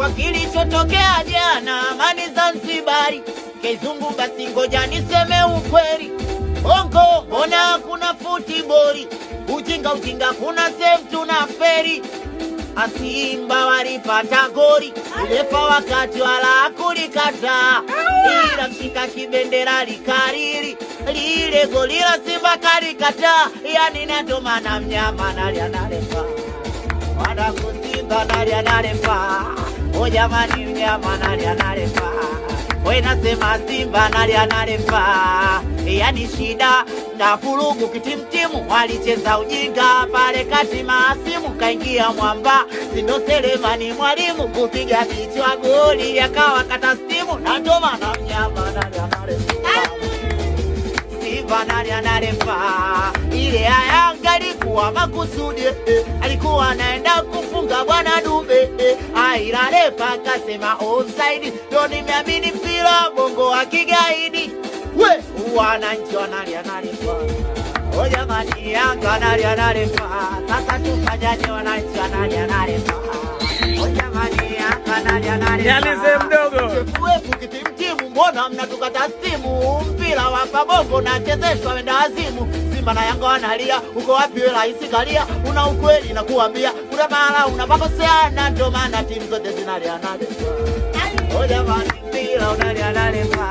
kwa kilichotokea jana Amani Zanzibari. Kizungu basi ngoja niseme ukweli. Bongo mbona kuna futibori, ujinga kuna sehemu tunaferi. Simba walipata goli, ulefa wakati wala kulikata, ila mshika kibendera likariri, lile goli la Simba kalikata. Yani natomana mnyama nali analefa, wana kusimba nali analefa. O jamani mnyama nali analefa, we nasema Simba nali analefa. Yani shida na furugu kitimtimu, walicheza ujinga pale kati maasimu. Kaingia mwamba Sindo Selemani mwalimu, kupiga kichwa goli yakawa kata stimu. Na ndo maana mnyama nali analefa, Simba nali analefa. Ile ya Yanga alikuwa makusudi, alikuwa anaenda kufunga bwana Dube, ila refa akasema offside. Ndo nimeamini mpira bongo wa kigaidi. We wananchi wanalia analefa, o jamani Yanga analia analefa. Sasa tufanyaje wananchi wanalia analefa, o jamani Yanga analia analefa. Yalize mdogo wewe kitimtimu, mbona mnatukata stimu? Mpira wa kabongo na chezeshwa wenda azimu. Simba na Yanga wanalia, uko wapi wewe rais kalia? Una ukweli na kuambia, una mara unapakosea. Na ndo maana timu zote zinalia analefa, o jamani mpira unalia analefa.